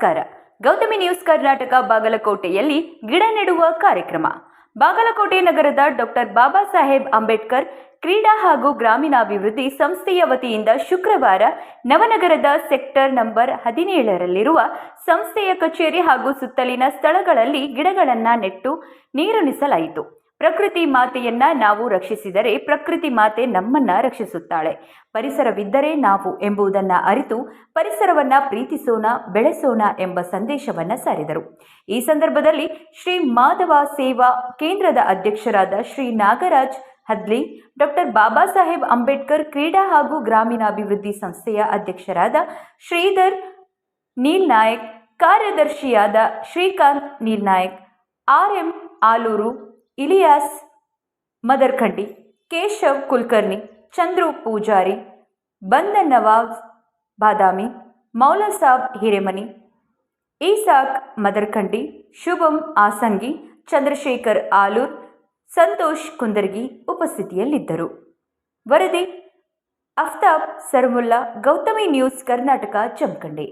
ನಮಸ್ಕಾರ. ಗೌತಮಿ ನ್ಯೂಸ್ ಕರ್ನಾಟಕ ಬಾಗಲಕೋಟೆಯಲ್ಲಿ ಗಿಡ ನೆಡುವ ಕಾರ್ಯಕ್ರಮ. ಬಾಗಲಕೋಟೆ ನಗರದ ಡಾಕ್ಟರ್ ಬಾಬಾ ಸಾಹೇಬ್ ಅಂಬೇಡ್ಕರ್ ಕ್ರೀಡಾ ಹಾಗೂ ಗ್ರಾಮೀಣಾಭಿವೃದ್ಧಿ ಸಂಸ್ಥೆಯ ವತಿಯಿಂದ ಶುಕ್ರವಾರ ನವನಗರದ ಸೆಕ್ಟರ್ ನಂಬರ್ 17ರಲ್ಲಿರುವ ಸಂಸ್ಥೆಯ ಕಚೇರಿ ಹಾಗೂ ಸುತ್ತಲಿನ ಸ್ಥಳಗಳಲ್ಲಿ ಗಿಡಗಳನ್ನು ನೆಟ್ಟು ನೀರುಣಿಸಲಾಯಿತು. ಪ್ರಕೃತಿ ಮಾತೆಯನ್ನ ನಾವು ರಕ್ಷಿಸಿದರೆ ಪ್ರಕೃತಿ ಮಾತೆ ನಮ್ಮನ್ನ ರಕ್ಷಿಸುತ್ತಾಳೆ. ಪರಿಸರವಿದ್ದರೆ ನಾವು ಎಂಬುದನ್ನು ಅರಿತು ಪರಿಸರವನ್ನ ಪ್ರೀತಿಸೋಣ, ಬೆಳೆಸೋಣ ಎಂಬ ಸಂದೇಶವನ್ನ ಸಾರಿದರು. ಈ ಸಂದರ್ಭದಲ್ಲಿ ಶ್ರೀ ಮಾಧವ ಸೇವಾ ಕೇಂದ್ರದ ಅಧ್ಯಕ್ಷರಾದ ಶ್ರೀ ನಾಗರಾಜ್ ಹದ್ಲಿ, ಡಾಕ್ಟರ್ ಬಾಬಾ ಸಾಹೇಬ್ ಅಂಬೇಡ್ಕರ್ ಕ್ರೀಡಾ ಹಾಗೂ ಗ್ರಾಮೀಣಾಭಿವೃದ್ಧಿ ಸಂಸ್ಥೆಯ ಅಧ್ಯಕ್ಷರಾದ ಶ್ರೀಧರ್ ನೀಲ್ನಾಯಕ್, ಕಾರ್ಯದರ್ಶಿಯಾದ ಶ್ರೀಕಾಂತ್ ನೀಲ್ನಾಯಕ್, RM ಆಲೂರು, ಇಲಿಯಾಸ್ ಮದರ್ಖಂಡಿ, ಕೇಶವ್ ಕುಲಕರ್ಣಿ, ಚಂದ್ರು ಪೂಜಾರಿ, ಬಂದನ್ ನವಾಜ್ ಬಾದಾಮಿ, ಮೌಲಾಸಾಬ್ ಹಿರೇಮನಿ, ಈಸಾಕ್ ಮದರ್ಖಂಡಿ, ಶುಭಂ ಆಸಂಗಿ, ಚಂದ್ರಶೇಖರ್ ಆಲೂರ್, ಸಂತೋಷ್ ಕುಂದರ್ಗಿ ಉಪಸ್ಥಿತಿಯಲ್ಲಿದ್ದರು. ವರದಿ ಅಫ್ತಾಬ್ ಸರ್ಮುಲ್ಲಾ, ಗೌತಮಿ ನ್ಯೂಸ್ ಕರ್ನಾಟಕ, ಜಮಖಂಡಿ.